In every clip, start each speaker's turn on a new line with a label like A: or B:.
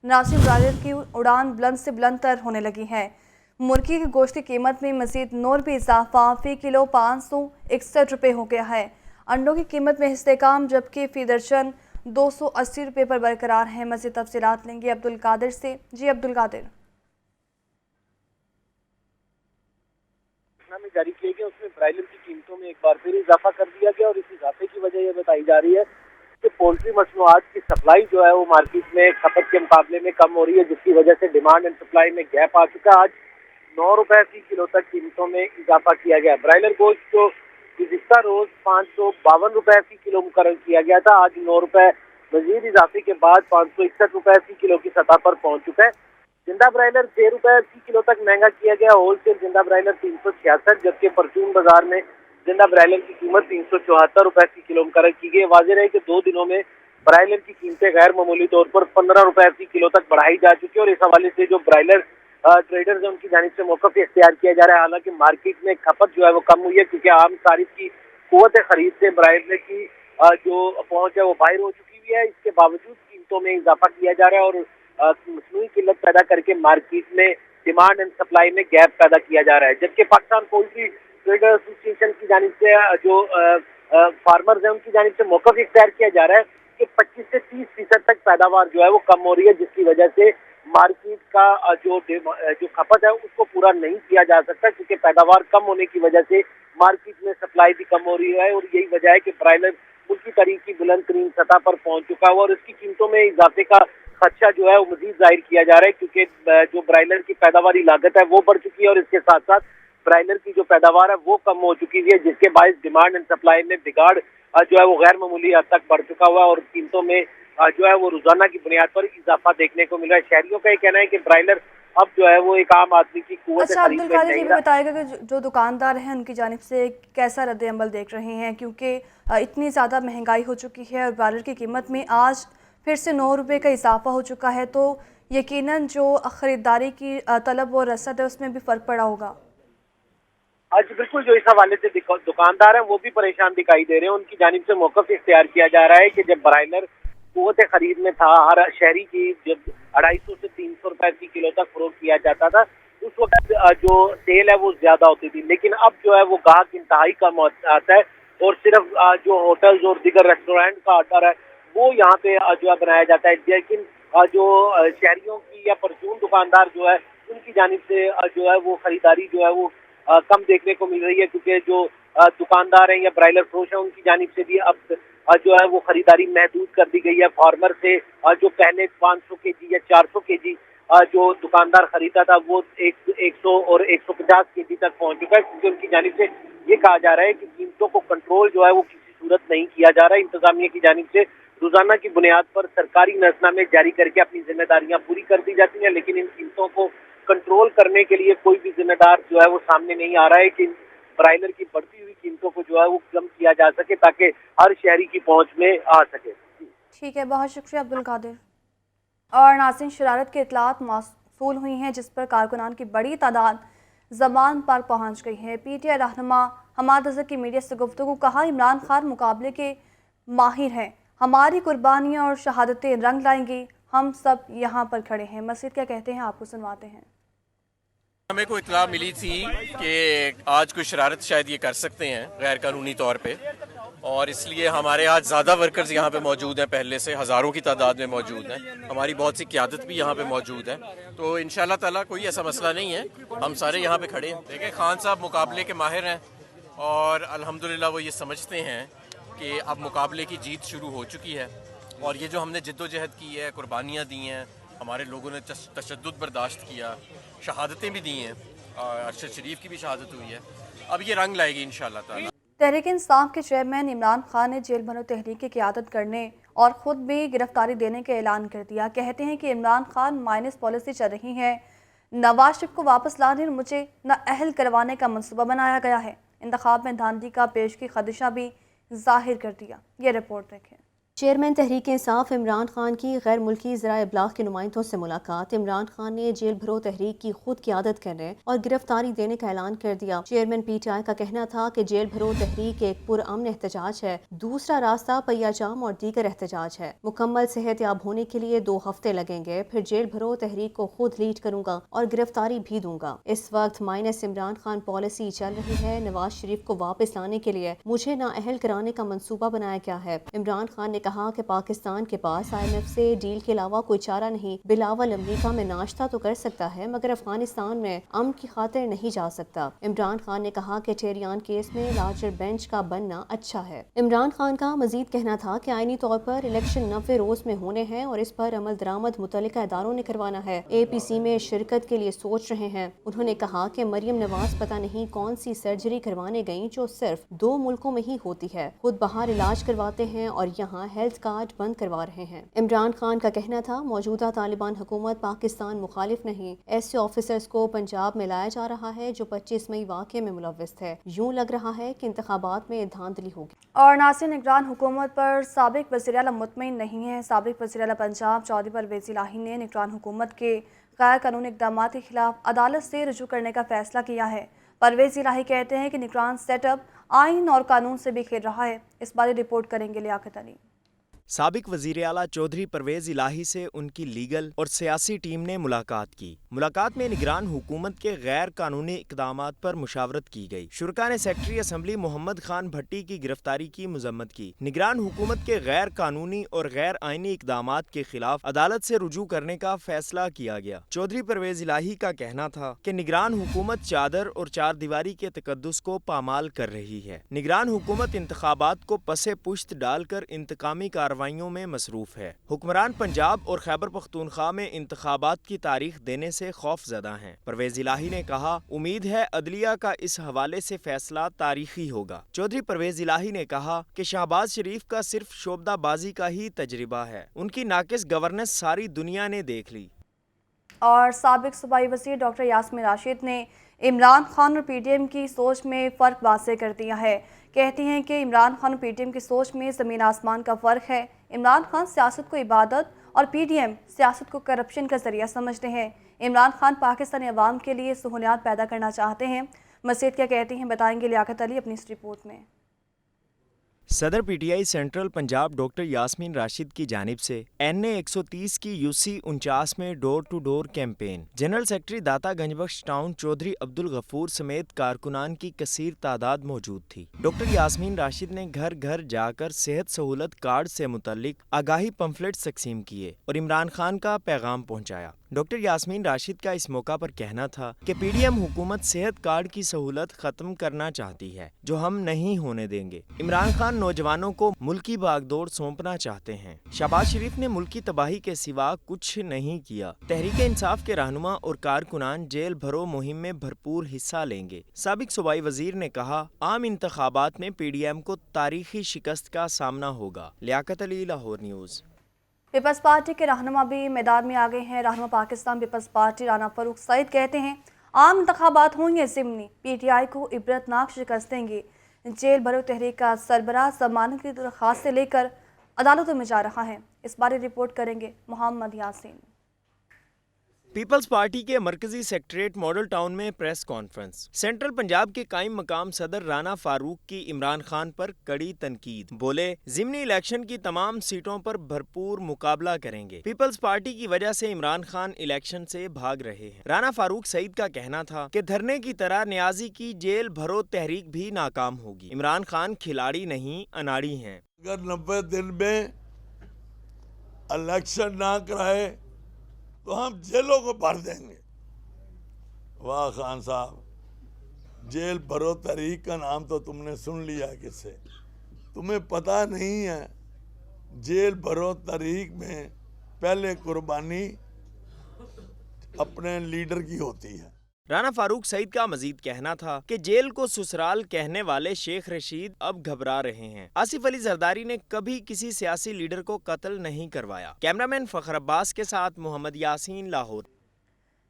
A: नासिम broiler की उड़ान बुलंद से बुलंद तर होने लगी है। मुर्गी की गोश्त की कीमत में मजीद 9 रुपये इजाफा, फी किलो 561 रुपये हो गया है। अंडों की कीमत में इस्तेकाम, जबकि फी दर्जन 280 रुपये पर बरकरार है। मजीद तफसीलात लेंगे अब्दुल कादिर से। जी अब्दुल कादिर।
B: में जारी किए गए उसमें ब्रायलर की कीमतों में एक बार फिर इजाफा कर दिया गया और इस इजाफे की वजह यह बताई जा रही है कि पोल्ट्री मसनूआत की सप्लाई जो है वो मार्केट में खपत के मुकाबले में कम हो रही है, जिसकी वजह से डिमांड एंड सप्लाई में गैप आ चुका है। आज 9 रुपए फी किलो तक कीमतों में इजाफा किया गया। ब्रायलर गोश्त को गुज़िश्ता रोज 552 रुपए फी किलो मुकर्रर किया गया था, आज 9 रुपए मजीद इजाफे के बाद 561 रुपए फी किलो की सतह पर पहुंच चुका है। जिंदा ब्रायलर 6 रुपए फी किलो तक महंगा किया गया। होलसेल जिंदा ब्रायलर 366, जबकि परचून बाजार में जिंदा ब्रायलर की कीमत 374 रुपए फी किलो मुकर्रर की गई। वाज़ेह रहे कि 2 दिनों में ब्रायलर की कीमतें गैर मामूली तौर पर 15 रुपए फी किलो तक बढ़ाई जा चुकी है और इस हवाले से जो ब्रायलर ट्रेडर्स हैं उनकी जानिब से मौक़िफ़ इख्तियार किया जा रहा है। हालांकि मार्केट में खपत जो है वो कम हुई है, क्योंकि आम सारिफ की कुव्वत खरीद से ब्रायलर की जो पहुंच है वो बाहर हो चुकी हुई है। इसके बावजूद कीमतों में इजाफा किया जा रहा है और मसनूई किल्लत पैदा करके मार्केट में डिमांड एंड सप्लाई में गैप पैदा किया जा रहा है। जबकि पाकिस्तान पोल्ट्री ट्रेडर एसोसिएशन की जानिब से जो फार्मर्स हैं उनकी जानिब से मौक़िफ़ इख्तियार किया जा रहा है कि 25 से 30% तक पैदावार जो है वो कम हो रही है, जिसकी वजह से मार्केट का जो खपत है उसको पूरा नहीं किया जा सकता, क्योंकि पैदावार कम होने की वजह से मार्केट में सप्लाई भी कम हो रही है। और यही वजह है कि ब्रायलर मुल्की तारीख की बुलंद तरीन सतह पर पहुंच चुका हुआ और इसकी कीमतों में इजाफे का खदशा जो है वो मजीद जाहिर किया जा रहा है, क्योंकि जो ब्रायलर की पैदावारी लागत है वो बढ़ चुकी है और इसके साथ साथ ब्रायलर की जो पैदावार है वो कम हो चुकी है, जिसके बायस डिमांड एंड सप्लाई में बिगाड़ जो है वो गैर मामूली हद तक बढ़ चुका हुआ और कीमतों में जो है वो रोजाना की बुनियाद पर इजाफा देखने को मिल रहा है। शहरियों का ये कहना है कि ब्रायलर अब जो है वो एक आम आदमी की कुव्वत
A: अच्छा
B: खरीद
A: अब्दुल
B: में
A: कादिर, ये
B: नहीं
A: भी बताएगा कि जो दुकानदार हैं उनकी जानिब से कैसा रद्द अमल देख रहे हैं, क्योंकि इतनी ज़्यादा महंगाई हो चुकी है और ब्रायलर की कीमत में आज फिर से 9 रुपये का इजाफा हो चुका है, तो यकीनन जो ख़रीदारी की तलब और रसद है उसमें भी फ़र्क पड़ा होगा।
B: आज बिल्कुल जो इस हवाले से दुकानदार हैं वो भी परेशान दिखाई दे रहे हैं। उनकी जानिब से मौक़िफ़ इख्तियार किया जा रहा है कि जब ब्रायलर कुव्वत खरीद में था, हर शहरी की जब 250 से 300 रुपए फी किलो तक फरोख्त किया जाता था, उस वक्त जो सेल है वो ज्यादा होती थी। लेकिन अब जो है वो गाहक इंतहाई कम आता है और सिर्फ जो होटल्स और दीगर रेस्टोरेंट का ऑर्डर है वो यहाँ पे जो है बनाया जाता है। लेकिन जो शहरियों की या परचून दुकानदार जो है उनकी जानिब से जो है वो खरीदारी जो है वो कम देखने को मिल रही है, क्योंकि जो दुकानदार हैं या ब्रायलर फरोश हैं उनकी जानिब से भी अब जो है वो खरीदारी महदूद कर दी गई है। फार्मर से जो पहले 500 केजी या 400 केजी जो दुकानदार खरीदा था वो 100 और 150 केजी तक पहुंच चुका है, क्योंकि उनकी जानिब से ये कहा जा रहा है कि कीमतों को कंट्रोल जो है वो किसी सूरत नहीं किया जा रहा है। इंतजामिया की जानिब से रोजाना की बुनियाद पर सरकारी नजरनामे जारी करके अपनी जिम्मेदारियां पूरी कर दी जाती हैं, लेकिन इन कीमतों को कंट्रोल करने के लिए कोई भी जिम्मेदार जो है वो सामने नहीं आ रहा है कि ब्रायलर की बढ़ती हुई कीमतों को जो है वो कम किया जा सके ताकि हर शहरी की पहुंच में आ सके।
A: ठीक है, बहुत शुक्रिया अब्दुल कादिर। और नाज़रीन, शरारत की इतलात मौसूल हुई हैं जिस पर कारकुनान की बड़ी तादाद ज़मान पार्क पहुँच गई है। PTI रहनुमा हमाद अज़हर की मीडिया से गुफ्तगू, कहा इमरान खान मुकाबले के माहिर हैं, हमारी कुर्बानियाँ और शहादतें रंग लाएंगी, हम सब यहाँ पर खड़े हैं। मज़ीद क्या कहते हैं आपको सुनवाते हैं।
C: हमें को इत्तला मिली थी कि आज कोई शरारत शायद ये कर सकते हैं गैर कानूनी तौर पे, और इसलिए हमारे आज ज़्यादा वर्कर्स यहाँ पे मौजूद हैं, पहले से हज़ारों की तादाद में मौजूद हैं। हमारी बहुत सी क़यादत भी यहाँ पे मौजूद है, तो इंशाल्लाह ताला कोई ऐसा मसला नहीं है, हम सारे यहाँ पे खड़े हैं। देखिए, खान साहब मुकाबले के माहिर हैं और अल्हम्दुलिल्लाह वो ये समझते हैं कि अब मुकाबले की जीत शुरू हो चुकी है और ये जो हमने जिद्दोजहद की है, कुर्बानियाँ दी हैं, हमारे लोगों ने तशद्दुद बर्दाश्त किया, शहादतें भी दी हैं, अरशद शरीफ की भी शहादत हुई है, अब ये रंग लाएगी इंशाल्लाह ताला।
A: तहरीक इंसाफ के चेयरमैन इमरान खान ने जेल भरो तहरीक की क़यादत करने और ख़ुद भी गिरफ्तारी देने का ऐलान कर दिया। कहते हैं कि इमरान खान माइनस पॉलिसी चल रही है, नवाज शरीफ को वापस लाने और मुझे नाअहल करवाने का मनसूबा बनाया गया है। इंतखाब में धांधली का पेश की खदशा भी जाहिर कर दिया। ये रिपोर्ट देखें।
D: چیئرمین تحریک انصاف عمران خان کی غیر ملکی ذرائع ابلاغ کے نمائندوں سے ملاقات۔ عمران خان نے جیل بھرو تحریک کی خود قیادت کرنے اور گرفتاری دینے کا اعلان کر دیا۔ چیئرمین پی ٹی آئی کا کہنا تھا کہ جیل بھرو تحریک ایک پرامن احتجاج ہے، دوسرا راستہ پیا جام اور دیگر احتجاج ہے۔ مکمل صحت یاب ہونے کے لیے 2 ہفتے لگیں گے، پھر جیل بھرو تحریک کو خود لیڈ کروں گا اور گرفتاری بھی دوں گا۔ اس وقت مائنس عمران خان پالیسی چل رہی ہے۔ نواز شریف کو واپس لانے کے لیے مجھے نااہل کرانے کا منصوبہ بنایا گیا ہے۔ عمران خان نے کہا کہ پاکستان کے پاس IMF سے ڈیل کے علاوہ کوئی چارہ نہیں۔ بلاول امریکہ میں ناشتہ تو کر سکتا ہے مگر افغانستان میں امن کی خاطر نہیں جا سکتا۔ عمران خان نے کہا کہ ٹیریان کیس میں لارجر بینچ کا بننا اچھا ہے۔ عمران خان کا مزید کہنا تھا کہ آئینی طور پر الیکشن 90 روز میں ہونے ہیں اور اس پر عمل درآمد متعلقہ اداروں نے کروانا ہے۔ APC میں شرکت کے لیے سوچ رہے ہیں۔ انہوں نے کہا کہ مریم نواز پتہ نہیں کون سی سرجری کروانے گئیں جو صرف 2 ملکوں میں ہی ہوتی ہے، خود باہر علاج کرواتے ہیں اور یہاں ہیلتھ کارڈ بند کروا رہے ہیں۔ عمران خان کا کہنا تھا موجودہ طالبان حکومت پاکستان مخالف نہیں، ایسے آفیسرز کو پنجاب میں لایا جا رہا ہے جو 25 مئی واقعے میں ملوث تھے۔ یوں لگ رہا ہے کہ انتخابات میں دھاندلی ہوگی۔
A: اور ناصر، نگران حکومت پر سابق وزیر اعلیٰ مطمئن نہیں ہیں۔ سابق وزیر اعلیٰ پنجاب چودھری پرویز الہی نے نگران حکومت کے غیر قانونی اقدامات کے خلاف عدالت سے رجوع کرنے کا فیصلہ کیا ہے۔ پرویز الہی کہتے ہیں کہ نگران سیٹ اپ آئین اور قانون سے بھی کھیل رہا ہے۔ اس بارے رپورٹ کریں گے لیاقت علی۔
E: سابق وزیر اعلیٰ چودھری پرویز الہی سے ان کی لیگل اور سیاسی ٹیم نے ملاقات کی۔ ملاقات میں نگران حکومت کے غیر قانونی اقدامات پر مشاورت کی گئی۔ شرکا نے سیکرٹری اسمبلی محمد خان بھٹی کی گرفتاری کی مذمت کی۔ نگران حکومت کے غیر قانونی اور غیر آئینی اقدامات کے خلاف عدالت سے رجوع کرنے کا فیصلہ کیا گیا۔ چودھری پرویز الہی کا کہنا تھا کہ نگران حکومت چادر اور 4 دیواری کے تقدس کو پامال کر رہی ہے۔ نگران حکومت انتخابات کو پس پشت ڈال کر انتقامی کارروائیوں میں مصروف ہے۔ حکمران پنجاب اور خیبر پختونخوا میں انتخابات کی تاریخ دینے سے خوف زدہ ہیں۔ پرویز الہی نے کہا امید ہے عدلیہ کا اس حوالے سے فیصلہ تاریخی ہوگا۔ چودھری پرویز الہی نے کہا کہ شہباز شریف کا صرف شعبدہ بازی کا ہی تجربہ ہے، ان کی ناقص گورننس ساری دنیا نے دیکھ لی۔
A: اور سابق صوبائی وزیر ڈاکٹر یاسمین راشد نے عمران خان اور PDM کی سوچ میں فرق واضح کر دیا ہے۔ کہتی ہیں کہ عمران خان اور PDM کی سوچ میں زمین آسمان کا فرق ہے۔ عمران خان سیاست کو عبادت اور PDM سیاست کو کرپشن کا ذریعہ سمجھتے ہیں۔ عمران خان پاکستانی عوام کے لیے سہولیات پیدا کرنا چاہتے ہیں۔ مزید کیا کہتی ہیں بتائیں گے لیاقت علی اپنی اس رپورٹ میں۔
E: صدر PTI central Punjab doctor Yasmin Rashid کی جانب سے NA 130 کی UC 49 میں door to door campaign. General secretary Data Ganj Bakhsh town Chaudhry Abdul Ghafoor سمیت کارکنان کی کثیر تعداد موجود تھی۔ ڈاکٹر یاسمین راشد نے گھر گھر جا کر صحت سہولت کارڈ سے متعلق آگاہی پمفلٹس تقسیم کیے اور عمران خان کا پیغام پہنچایا۔ ڈاکٹر یاسمین راشد کا اس موقع پر کہنا تھا کہ PDM حکومت صحت کارڈ کی سہولت ختم کرنا چاہتی ہے جو ہم نہیں ہونے دیں گے۔ عمران خان نوجوانوں کو ملکی باغ دوڑ سونپنا چاہتے ہیں۔ شہباز شریف نے ملکی تباہی کے سوا کچھ نہیں کیا۔ تحریک انصاف کے رہنما اور کارکنان جیل بھرو مہم میں بھرپور حصہ لیں گے۔ سابق صوبائی وزیر نے کہا عام انتخابات میں PDM کو تاریخی شکست کا سامنا ہوگا۔ Liaquat Ali, Lahore news.
A: Peoples party کے رہنما بھی میدان میں آگئے ہیں۔ رہنما پاکستان پیپلز پارٹی رانا فاروق سعید کہتے ہیں عام انتخابات ہوں گے ضمنی، PTI کو عبرتناک شکست دیں گے۔ جیل بھرو تحریک کا سربراہ ضمانت کی درخواست لے کر عدالتوں میں جا رہا ہے۔ اس بارے رپورٹ کریں گے محمد یاسین۔
E: پیپلز پارٹی کے مرکزی سیکریٹریٹ ماڈل ٹاؤن میں پریس کانفرنس۔ سینٹرل پنجاب کے قائم مقام صدر رانا فاروق کی عمران خان پر کڑی تنقید۔ بولے ضمنی الیکشن کی تمام سیٹوں پر بھرپور مقابلہ کریں گے۔ پیپلز پارٹی کی وجہ سے عمران خان الیکشن سے بھاگ رہے ہیں۔ رانا فاروق سعید کا کہنا تھا کہ دھرنے کی طرح نیازی کی جیل بھرو تحریک بھی ناکام ہوگی۔ عمران خان کھلاڑی نہیں اناڑی ہیں۔
F: اگر 90 دن میں الیکشن نہ کرائے تو ہم جیلوں کو بھر دیں گے۔ واہ خان صاحب، جیل بھرو تحریک کا نام تو تم نے سن لیا کس سے؟ تمہیں پتہ نہیں ہے جیل بھرو تحریک میں پہلے قربانی اپنے لیڈر کی ہوتی ہے۔
E: رانا فاروق سعید کا مزید کہنا تھا کہ جیل کو سسرال کہنے والے شیخ رشید اب گھبرا رہے ہیں۔ آصف علی زرداری نے کبھی کسی سیاسی لیڈر کو قتل نہیں کروایا۔ کیمرامین فخر عباس کے ساتھ محمد یاسین، لاہور۔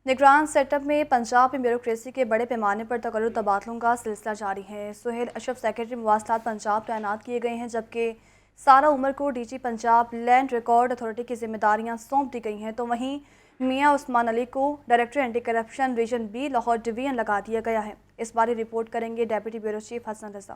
A: نگران سیٹ اپ میں پنجاب میں بیوروکریسی کے بڑے پیمانے پر تقرر تبادلوں کا سلسلہ جاری ہے۔ سہیل اشرف سیکرٹری مواصلات پنجاب تعینات کیے گئے ہیں، جبکہ سارہ عمر کو D G Punjab land record authority کی ذمہ داریاں سونپ دی گئی ہیں، تو وہیں میاں عثمان علی کو director anti corruption region B Lahore division لگا دیا گیا ہے۔ اس بارے رپورٹ کریں گے deputy bureau chief Hassan Raza.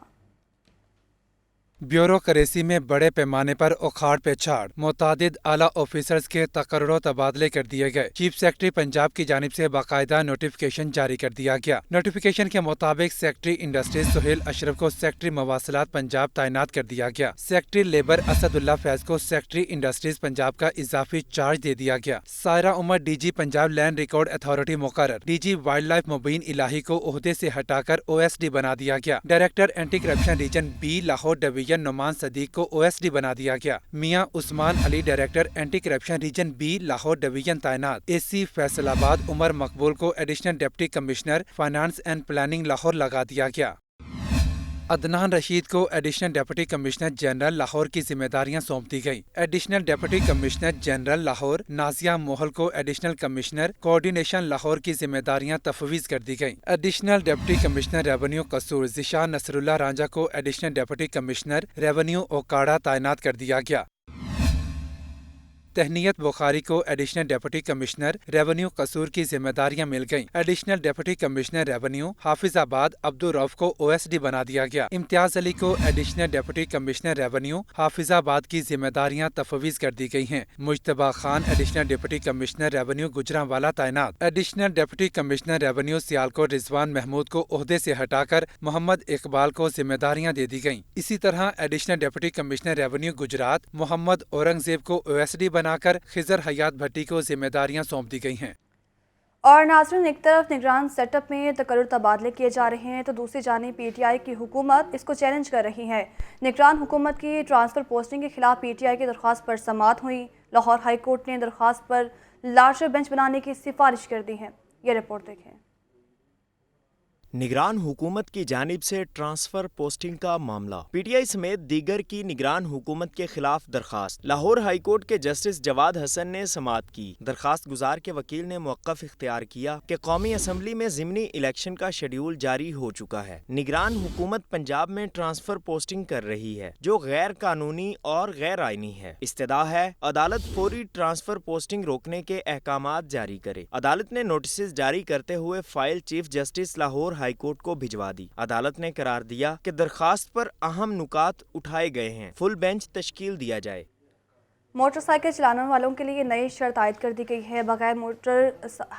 G: Bureaucracy میں بڑے پیمانے پر اکھاڑ پیچھاڑ، متعدد اعلیٰ آفیسرز کے تقرر و تبادلے کر دیے گئے۔ چیف سیکرٹری پنجاب کی جانب سے باقاعدہ نوٹیفکیشن جاری کر دیا گیا۔ نوٹیفکیشن کے مطابق سیکرٹری انڈسٹریز سہیل اشرف کو سیکرٹری مواصلات پنجاب تعینات کر دیا گیا۔ سیکرٹری لیبر اسد اللہ فیض کو سیکرٹری انڈسٹریز پنجاب کا اضافی چارج دے دیا گیا۔ Saira Umar D G Punjab land record authority مقرر۔ D G wildlife Mubeen Elahi کو عہدے سے ہٹا کر او ایس ڈی بنا دیا گیا۔ Director anti corruption region B Lahore division Nauman Siddique کو او ایس ڈی بنا دیا گیا۔ Mian Usman Ali director anti corruption region B Lahore division تعینات۔ A C Faisalabad Umar Maqbool کو additional deputy commissioner finance and planning Lahore لگا دیا گیا۔ عدنان رشید کو additional deputy commissioner general Lahore کی ذمہ داریاں سونپ دی گئی۔ Additional deputy commissioner general Lahore Nazia Mohal کو ایڈیشنل کمشنر کوآرڈینیشن لاہور کی ذمہ داریاں تفویض کر دی گئیں۔ ایڈیشنل ڈپٹی کمشنر ریونیو قصور ذیشان نصر اللہ رانجھا کو additional deputy commissioner revenue Okara تعینات کر دیا گیا۔ تہنیت بخاری کو ایڈیشنل ڈپٹی کمشنر ریونیو قصور کی ذمہ داریاں مل گئیں۔ ایڈیشنل ڈپٹی کمشنر ریونیو حافظ آباد عبدالرؤف کو او ایس ڈی بنا دیا گیا۔ امتیاز علی کو ایڈیشنل ڈپٹی کمشنر ریونیو حافظ آباد کی ذمہ داریاں تفویض کر دی گئی ہیں۔ Mujtaba Khan additional deputy commissioner revenue Gujranwala تعینات۔ Additional deputy commissioner revenue Sialkot Rizwan Mahmood کو عہدے سے ہٹا کر محمد اقبال کو ذمہ داریاں دے دی گئیں۔ اسی طرح additional deputy commissioner revenue Gujrat Muhammad Aurangzeb کو او ایس ڈی بنا کر خضر حیات بھٹی کو ذمہ داریاں سونپ دی گئی ہیں۔
A: اور ناظرین، ایک طرف نگران سیٹ اپ میں تقرر تبادلے کیے جا رہے ہیں تو دوسری جانب پی ٹی آئی کی حکومت اس کو چیلنج کر رہی ہے۔ نگران حکومت کی ٹرانسفر پوسٹنگ کے خلاف پی ٹی آئی کی درخواست پر سماعت ہوئی۔ لاہور ہائی کورٹ نے درخواست پر لارجر بینچ بنانے کی سفارش کر دی ہے۔ یہ رپورٹ دیکھیں۔
E: نگران حکومت کی جانب سے ٹرانسفر پوسٹنگ کا معاملہ، پی ٹی آئی سمیت دیگر کی نگران حکومت کے خلاف درخواست۔ لاہور ہائی کورٹ کے جسٹس جواد حسن نے سماعت کی۔ درخواست گزار کے وکیل نے موقف اختیار کیا کہ قومی اسمبلی میں ضمنی الیکشن کا شیڈیول جاری ہو چکا ہے۔ نگران حکومت پنجاب میں ٹرانسفر پوسٹنگ کر رہی ہے جو غیر قانونی اور غیر آئینی ہے۔ استدعا ہے عدالت فوری ٹرانسفر پوسٹنگ روکنے کے احکامات جاری کرے۔ عدالت نے نوٹسز جاری کرتے ہوئے file chief justice Lahore high court کو بھجوا دی۔ عدالت نے قرار دیا کہ درخواست پر اہم نکات اٹھائے گئے ہیں، فل بینچ تشکیل دیا جائے۔
A: موٹر سائیکل چلانے والوں کے لیے نئی شرط عائد کر دی گئی ہے۔ بغیر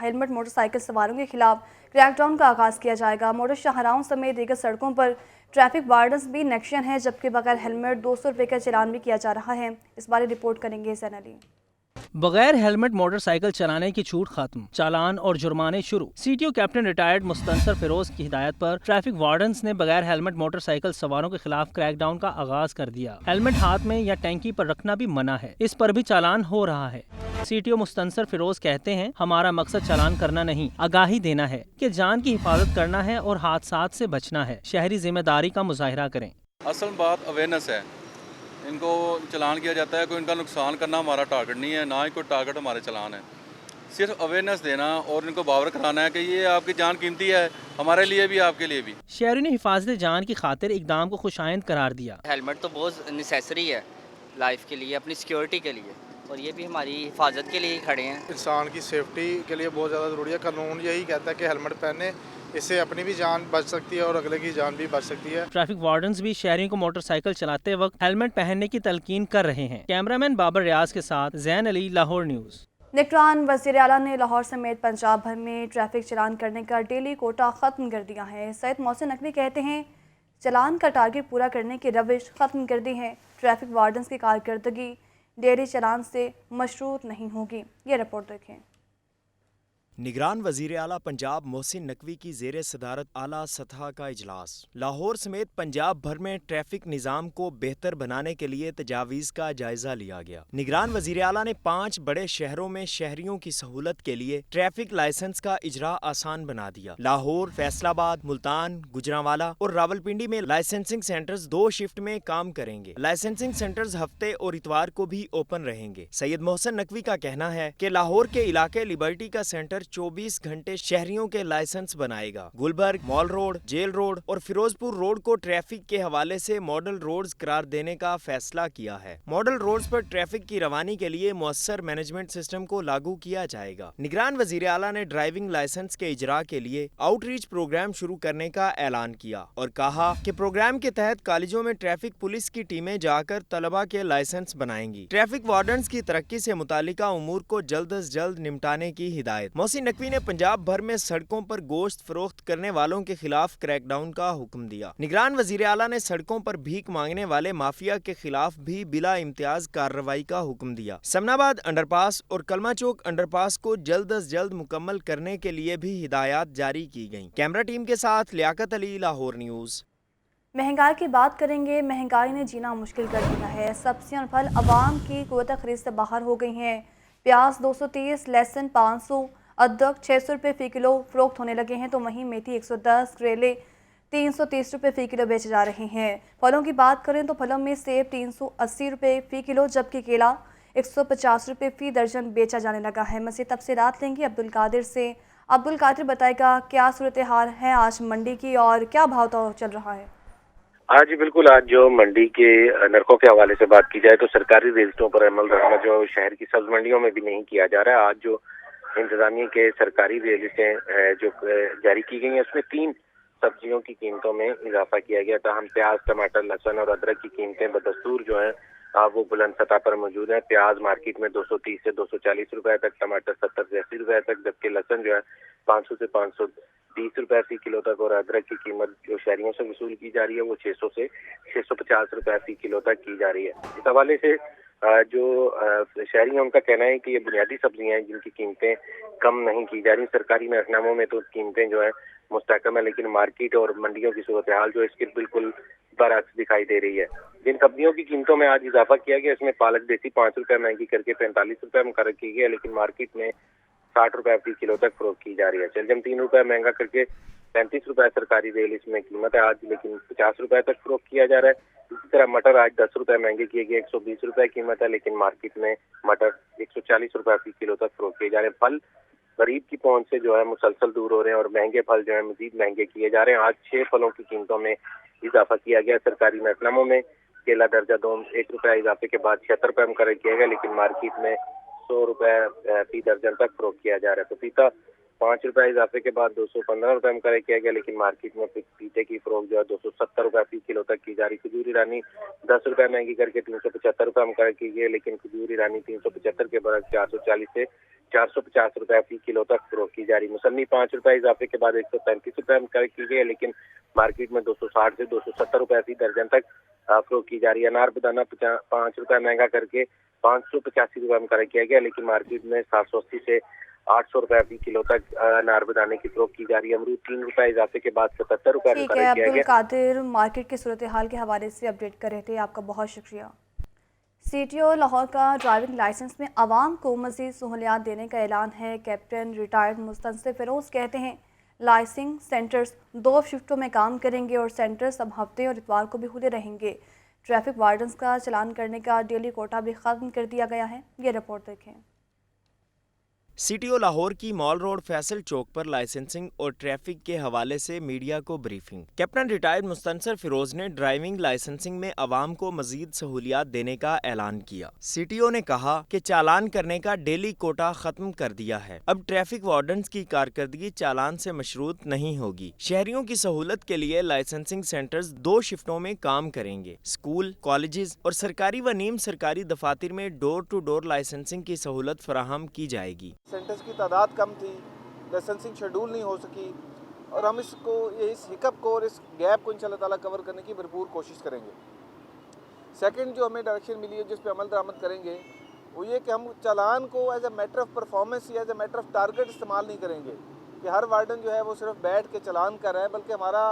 A: ہیلمٹ موٹر سائیکل سواروں کے خلاف کریک ڈاؤن کا آغاز کیا جائے گا۔ موٹر شاہراہوں سمیت دیگر سڑکوں پر ٹریفک وارڈنز بھی ان ایکشن ہیں، جبکہ بغیر ہیلمٹ 200 روپے کا چلان بھی کیا جا رہا ہے۔ اس بارے رپورٹ کریں گے زین علی۔
H: بغیر ہیلمٹ موٹر سائیکل چلانے کی چھوٹ ختم، چالان اور جرمانے شروع۔ C T O captain retired Mustansar Feroze کی ہدایت پر ٹریفک وارڈنز نے بغیر ہیلمٹ موٹر سائیکل سواروں کے خلاف کریک ڈاؤن کا آغاز کر دیا۔ ہیلمٹ ہاتھ میں یا ٹینکی پر رکھنا بھی منع ہے، اس پر بھی چالان ہو رہا ہے۔ C T O Mustansar Feroze کہتے ہیں، ہمارا مقصد چالان کرنا نہیں، آگاہی دینا ہے کہ جان کی حفاظت کرنا ہے اور حادثات سے بچنا ہے۔ شہری ذمہ داری کا مظاہرہ کریں۔
I: اصل بات اویئرنیس ہے، ان کو چلان کیا جاتا ہے، کوئی ان کا نقصان کرنا ہمارا ٹارگٹ نہیں ہے، نہ ہی کوئی ٹارگٹ ہمارے چلان ہے، صرف اویئرنیس دینا اور ان کو باور کرانا ہے کہ یہ آپ کی جان قیمتی ہے، ہمارے لیے بھی آپ کے لیے بھی۔
H: شہریوں نے حفاظت جان کی خاطر اقدام کو خوش آئند قرار دیا۔
J: ہیلمٹ تو بہت نیسیسری ہے لائف کے لیے، اپنی سیکیورٹی کے لیے، اور یہ بھی ہماری حفاظت کے لیے ہی کھڑے ہیں۔
K: انسان کی سیفٹی کے لیے بہت زیادہ ضروری ہے۔ قانون یہی کہتا ہے کہ ہیلمٹ پہنے، اس سے اپنی بھی جان بچ سکتی ہے اور اگلے کی جان بھی بچ سکتی ہے۔
H: ٹریفک وارڈنز بھی شہریوں کو موٹر سائیکل چلاتے وقت ہیلمٹ پہننے کی تلقین کر رہے ہیں۔ کیمرامین بابر ریاض کے ساتھ زین علی، لاہور نیوز۔
A: نگران وزیر اعلیٰ نے لاہور سمیت پنجاب بھر میں ٹریفک چلان کرنے کا ڈیلی کوٹا ختم کر دیا ہے۔ سید محسن نقوی کہتے ہیں، چلان کا ٹارگٹ پورا کرنے کی روش ختم کر دی ہے۔ ٹریفک وارڈنز کی کارکردگی ڈیلی چلان سے مشروط نہیں ہوگی۔ یہ رپورٹ دیکھیں۔
E: نگران وزیر اعلیٰ پنجاب محسن نقوی کی زیر صدارت اعلیٰ سطح کا اجلاس۔ لاہور سمیت پنجاب بھر میں ٹریفک نظام کو بہتر بنانے کے لیے تجاویز کا جائزہ لیا گیا۔ نگران وزیر اعلیٰ نے 5 بڑے شہروں میں شہریوں کی سہولت کے لیے ٹریفک لائسنس کا اجرا آسان بنا دیا۔ لاہور، فیصل آباد، ملتان، گجرانوالہ اور راولپنڈی میں لائسنسنگ سینٹرز 2 شفٹ میں کام کریں گے۔ لائسنسنگ سینٹرز ہفتے اور اتوار کو بھی اوپن رہیں گے۔ سید محسن نقوی کا کہنا ہے کہ لاہور کے علاقے لبرٹی کا سینٹر 24 घंटे शहरियों के लाइसेंस बनाएगा। Gulberg, mall road, jail road और फिरोजपुर रोड को ट्रैफिक के हवाले से मॉडल रोड्स करार देने का फैसला किया है। मॉडल रोड्स पर ट्रैफिक की रवानी के लिए मुअस्सर मैनेजमेंट सिस्टम को लागू किया जाएगा। निगरान वजीर आला ने ड्राइविंग लाइसेंस के इजरा के लिए आउटरीच प्रोग्राम शुरू करने का ऐलान किया और कहा कि प्रोग्राम के तहत कॉलेजों में ट्रैफिक पुलिस की टीमें जाकर तलबा के लाइसेंस बनाएंगी। ट्रैफिक वार्डन्स की तरक्की से मुतालिका उमूर को जल्द अज जल्द निपटाने की हिदायत। मोहसिन नकवी ने पंजाब भर में सड़कों पर गोश्त फरोख्त करने वालों के खिलाफ क्रैकडाउन का हुक्म दिया। निगरान वजीर आला ने सड़कों पर भीख मांगने वाले माफिया के खिलाफ भी बिला इम्तियाज कार्रवाई का हुक्म दिया। समनाबाद अंडरपास और कलमा चौक अंडरपास को जल्द अज जल्द मुकम्मल करने के लिए भी हिदायत जारी की गयी। कैमरा टीम के साथ लियाकत अली, लाहौर न्यूज़।
A: महंगाई की बात करेंगे। महंगाई ने जीना मुश्किल कर दिया है। सब्जियां और फल आवाम की कुव्वत खरीद से बाहर हो गई हैं। प्याज 230, लहसुन 500, अदरक 600 रुपये फ़ी किलो फ़रोख्त होने लगे हैं, तो वहीं मेथी 110, करेले 330 रुपये फ़ी किलो बेचे जा रहे हैं। फलों की बात करें तो फलों में सेब 380 रुपये फ़ी किलो, जबकि केला 150 रुपये फ़ी दर्जन बेचा जाने लगा है। मज़ीद तफसीलात लेंगे अब्दुल कादिर से। अब्दुल कादिर बताएगा क्या सूरत हाल है आज मंडी की और क्या भाव तो चल रहा है।
B: आज बिल्कुल, आज जो मंडी के नरकों के हवाले से बात की जाए तो सरकारी रजिस्ट्रों पर अमल रहना जो शहर की सब्ज मंडियों में भी नहीं किया जा रहा है। आज जो इंतजामिया के सरकारी रजिस्ट्रें जो जारी की गई हैं उसमें 3 सब्जियों की कीमतों में इजाफा किया गया था। हम प्याज, टमाटर, लहसुन और अदरक की कीमतें बदस्तूर जो हैं वो बुलंद सतह पर मौजूद है। प्याज मार्केट में 230 से 240 रुपए तक, टमाटर 70 से 80 रुपए तक, जबकि लहसुन जो है 500 से 530 रुपए फी किलो तक और अदरक की कीमत जो शहरियों से वसूल की जा रही है वो 600 से 650 रुपए फी किलो तक की जा रही है। इस हवाले से जो शहरी हैं उनका कहना है कि ये बुनियादी सब्जियां हैं जिनकी कीमतें कम नहीं की जा रही। सरकारी महकनामों में तो कीमतें जो है मुस्तकम है, लेकिन मार्केट और मंडियों की सूरत हाल जो है इसकी बिल्कुल बरअक्स दिखाई दे रही है। जिन सब्जियों की कीमतों में आज इजाफा किया गया इसमें पालक देसी 5 रुपए महंगी करके 45 रुपए मुकर्रर की गई है, लेकिन मार्केट में 60 रुपए फी किलो तक फरोख्त की जा रही है। चलजम 3 रुपए महंगा करके 35 रुपए सरकारी रेल इसमें कीमत है आज, लेकिन 50 रुपए तक फरोख्त किया जा रहा है। इसी तरह मटर आज 10 रुपए महंगे किए गए, 120 रुपए कीमत है, लेकिन मार्केट में मटर 140 रुपए फी किलो तक फरोख्त किए जा रहे हैं। फल गरीब की पहुंच से जो है मुसलसल दूर हो रहे हैं और महंगे फल जो है मजीद महंगे किए जा रहे हैं। आज 6 फलों की कीमतों में इजाफा किया गया सरकारी महकनामों में। केला दर्जा 2 1 रुपए इजाफे के बाद 76 रुपए मुकर्रर किया गया, लेकिन मार्केट में 100 रुपए फी दर्जन तक फरोख्त किया जा रहा है। पपीता 5 रुपए इजाफे के बाद 215 रुपए मुकर्रर किया गया, लेकिन मार्केट में पपीते की फरोख्त जो है 270 रुपए फी किलो तक की जा रही। खजूर ईरानी 10 रुपए महंगी करके 375 रुपए मुकर्रर की गई, लेकिन खजूर ईरानी 375 के बरक्स 440 से 450 रुपए फी किलो तक फरोख्त की जा रही। मौसमी 5 रुपए इजाफे के बाद 135 रुपए मुकर्रर की गई, लेकिन मार्केट में 260 से 270 रुपए फी दर्जन तक फरोख्त की जा रही है। अनार बेदाना 5 रुपए महंगा करके 585 रुपए मुकर्रर किया गया, लेकिन मार्केट में 780 से 800 रुपए फी किलो तक अनार बेदाने की फरोख्त की जा रही है। अमरूद 3 रुपए इजाफे के बाद 77 रुपए मुकर्रर किया गया।
A: अब्दुल कादिर मार्केट की सूरत हाल के हवाले से अपडेट कर रहे थे, आपका बहुत शुक्रिया। CTO लाहौर का ड्राइविंग लाइसेंस में आवाम को मज़ीद सहूलियात देने का ऐलान है। कैप्टन रिटायर्ड मुस्तनसिर फ़िरोज़ कहते हैं लाइसेंसिंग सेंटर्स 2 शिफ्टों में काम करेंगे और सेंटर्स अब हफ्ते और इतवार को भी खुले रहेंगे। ट्रैफिक वार्डन्स का चलान करने का डेली कोटा भी ख़त्म कर दिया गया है। ये रिपोर्ट देखें।
E: CTO लाहौर की मॉल रोड फैसल चौक पर लाइसेंसिंग और ट्रैफिक के हवाले से मीडिया को ब्रीफिंग। कैप्टन रिटायर्ड मुस्तनसिर फ़िरोज़ ने ड्राइविंग लाइसेंसिंग में आवाम को मजीद सहूलियात देने का ऐलान किया। CTO ने कहा कि चालान करने का डेली कोटा खत्म कर दिया है। अब ट्रैफिक वार्डन्स की कारकर्दगी चालान से मशरूत नहीं होगी। शहरियों की सहूलत के लिए लाइसेंसिंग सेंटर्स 2 शिफ्टों में काम करेंगे। स्कूल, कॉलेजेस और सरकारी व नीम सरकारी दफातर में डोर टू डोर लाइसेंसिंग की सहूलत फराहम की जाएगी।
K: सेंटर्स की तादाद कम थी, लाइसेंसिंग शेड्यूल नहीं हो सकी और हम इस हिकअप को और इस गैप को इंशाल्लाह ताला कवर करने की भरपूर कोशिश करेंगे। सेकंड जो हमें डायरेक्शन मिली है जिस पे अमल दरामद करेंगे वो ये कि हम चालान को as a matter of performance या as a matter of target इस्तेमाल नहीं करेंगे कि हर वार्डन जो है वो सिर्फ बैठ के चालान कर रहा है, बल्कि हमारा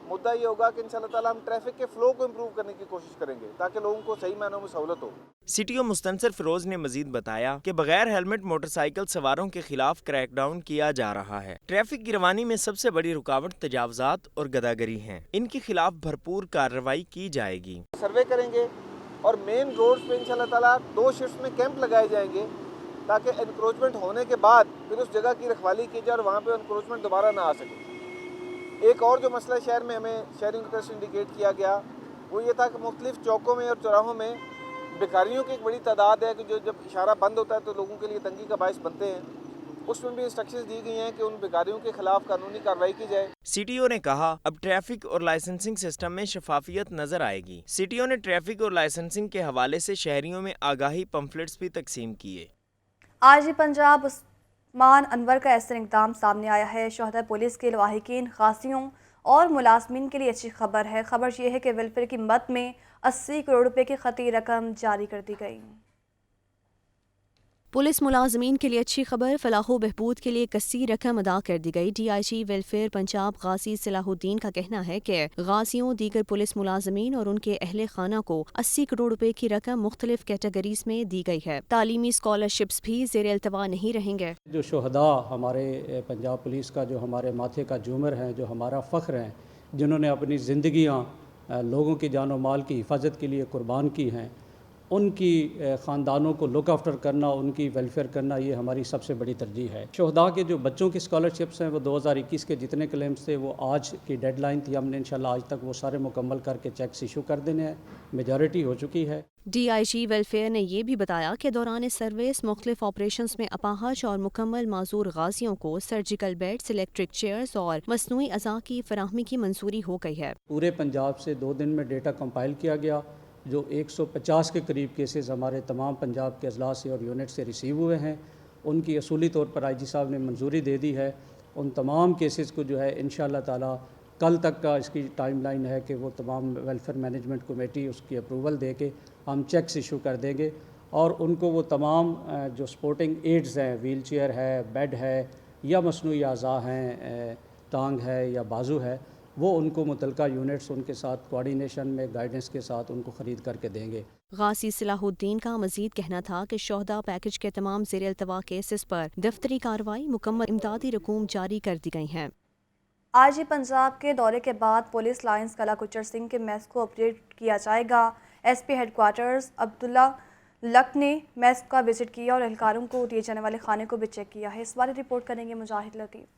K: मुद्दा ये होगा कि इंशाल्लाह ताला हम ट्रैफिक के फ्लो को इम्प्रूव करने की कोशिश करेंगे ताकि लोगों को सही मायनों में सहूलत हो।
E: CTO मुस्तनसिर फ़िरोज़ ने मजीद बताया कि बगैर हेलमेट मोटरसाइकिल सवारों के खिलाफ क्रैकडाउन किया जा रहा है। ट्रैफिक की रवानी में सबसे बड़ी रुकावट तजावजात और गदागरी हैं। इनके खिलाफ भरपूर कार्रवाई की जाएगी।
K: सर्वे करेंगे और मेन रोड्स पे इंशाल्लाह ताला 2 शिफ्ट में कैंप लगाए जाएंगे ताकि एनक्रोचमेंट होने के बाद फिर उस जगह की रखवाली की जाए और वहाँ पे एनक्रोचमेंट दोबारा ना आ सके। एक और जो मसला शहर में हमें शहरिंग की तरफ से इंडिकेट किया गया वो ये था कि मुख्तलिफ चौकों में और चौराहों में बेकारियों की एक बड़ी तादाद है कि जो जब इशारा बंद होता है तो लोगों के लिए तंगी का बायस बनते हैं। उसमें भी इंस्ट्रक्शंस दी गई हैं कि उन बेकारियों के खिलाफ कानूनी कार्रवाई की जाए।
E: सीटीओ ने कहा अब ट्रैफिक और लाइसेंसिंग सिस्टम में शफाफियत नजर आएगी। सीटीओ ने ट्रैफिक और लाइसेंसिंग के हवाले से शहरियों में आगाही पम्फलेट्स भी तकसीम किए।
A: आज ही पंजाब उस्मान अनवर का ऐसा इक़दाम सामने आया है। शोहदा पुलिस के लवाहिकीन, खासियों और मुलाजमीन के लिए अच्छी खबर है। खबर यह है कि वेलफेयर की मद में 80 करोड़ रुपए की खती रकम जारी कर दी गई।
D: पुलिस मुलाजमीन के लिए अच्छी खबर, फलाहो बहबूद के लिए कसी रकम अदा कर दी गई। DIG वेलफेयर पंजाब गाजी सलाहुद्दीन का कहना है कि गाजियों, दीगर पुलिस मुलाजमीन और उनके अहले खाना को 80 करोड़ रुपए की रकम मुख्तलिफ कैटेगरीज में दी गई है। तालीमी स्कॉलरशिप्स भी ज़ेर अल्तवा नहीं रहेंगे।
L: जो शोहदा हमारे पंजाब पुलिस का जो हमारे माथे का झूमर हैं, जो हमारा फ़ख्र हैं, जिन्होंने अपनी ज़िंदगियाँ लोगों की जान और माल की हिफाजत के लिए कुर्बान की हैं, उनकी ख़ानदानों को लुक आफ्टर करना, उनकी वेलफेयर करना, ये हमारी सबसे बड़ी तरजीह है। शोहदा के जो बच्चों की स्कॉलरशिप्स हैं वो 2021 के जितने क्लेम्स थे वो आज की डेडलाइन थी, हमने इंशाल्लाह आज तक वो सारे मुकम्मल करके चेक्स इशू कर देने हैं, मेजॉरिटी हो चुकी है।
D: DIG वेलफेयर ने यह भी बताया कि दौरान सर्विस मुख्तलिफ ऑपरेशंस में अपाहज और मुकम्मल माजूर गाजियों को सर्जिकल बेड्स, इलेक्ट्रिक चेयर्स और मसनूई अज़ा की फराहमी की मंजूरी हो गई है।
L: पूरे पंजाब से 2 दिन में डेटा कंपाइल किया गया, जो 150 के करीब केसेस हमारे तमाम पंजाब के अजला से और यूनिट से रिसीव हुए हैं। उनकी असूली तौर पर IG साहब ने मंजूरी दे दी है। उन तमाम केसेस को जो है इंशाअल्लाह ताला कल तक का इसकी टाइमलाइन है कि वो तमाम वेलफेयर मैनेजमेंट कमेटी उसकी अप्रूवल दे के हम चेक्स इशू कर देंगे और उनको वो तमाम जो सपोर्टिंग एड्स हैं, व्हील चेयर है, बेड है या मसनूई अज़ा हैं, टांग है या बाजू है, वो उनको मुतलका यूनिट्स उनके साथ कोऑर्डिनेशन में गाइडेंस के साथ उनको ख़रीद करके देंगे।
D: गाजी सलाहुद्दीन का मजीद कहना था कि शोहदा पैकेज के तमाम ज़ेर अल्तवा केसेस पर दफ्तरी कार्रवाई, मुकम्मल इमदादी रकूम जारी कर दी गई हैं।
A: आज ही पंजाब के दौरे के बाद पुलिस लाइन्स कला गुज्जर सिंह के मेस को अपडेट किया जाएगा। SP हेडक्वार्टर्स अब्दुल्ला लक ने मेस का विजिट किया और एहलकारों को दिए जाने वाले खाने को भी चेक किया है। इस बारे रिपोर्ट करेंगे मुजाहिद लतीफ़।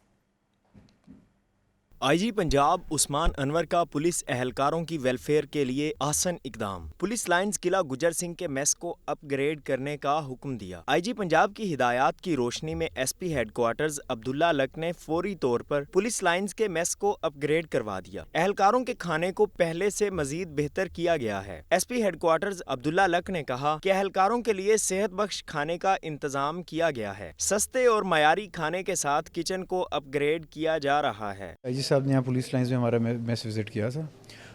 E: IG पंजाब उस्मान अनवर का पुलिस एहलकारों की वेलफेयर के लिए आसन इकदाम। पुलिस लाइन्स किला गुजर सिंह के मेस को अपग्रेड करने का हुक्म दिया। IG पंजाब की हिदायत की रोशनी में SP हेडक्वार्टर्स अब्दुल्ला लक ने फौरी तौर पर पुलिस लाइन्स के मेस को अपग्रेड करवा दिया। एहलकारों के खाने को पहले से मजीद बेहतर किया गया है। SP हेडक्वार्टर्स अब्दुल्ला लक ने कहा कि एहलकारों के लिए सेहत बख्श खाने का इंतजाम किया गया है। सस्ते और मयारी खाने के साथ किचन को अपग्रेड किया जा रहा है।
M: साहब ने यहाँ पुलिस लाइन्स में हमारा मेस विज़िट किया था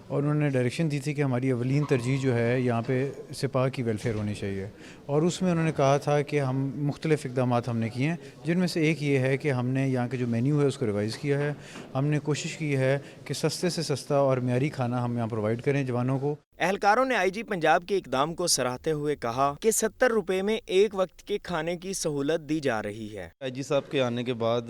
M: और उन्होंने डायरेक्शन दी थी कि हमारी अवलीन तरजीह जो है यहाँ पे सिपाह की वेलफेयर होनी चाहिए और उसमें उन्होंने कहा था कि हम मुख्तलिफ इक़दाम हमने किए हैं, जिनमें से एक ये है कि हमने यहाँ के जो मेन्यू है उसको रिवाइज़ किया है। हमने कोशिश की है कि सस्ते से सस्ता और मयारी खाना हम यहाँ प्रोवाइड करें जवानों को।
E: एहलकारों ने IG पंजाब के इक़दाम को सराहते हुए कहा कि 70 रुपए में एक वक्त के खाने की सहूलत दी जा रही है।
N: IG साहब के आने के बाद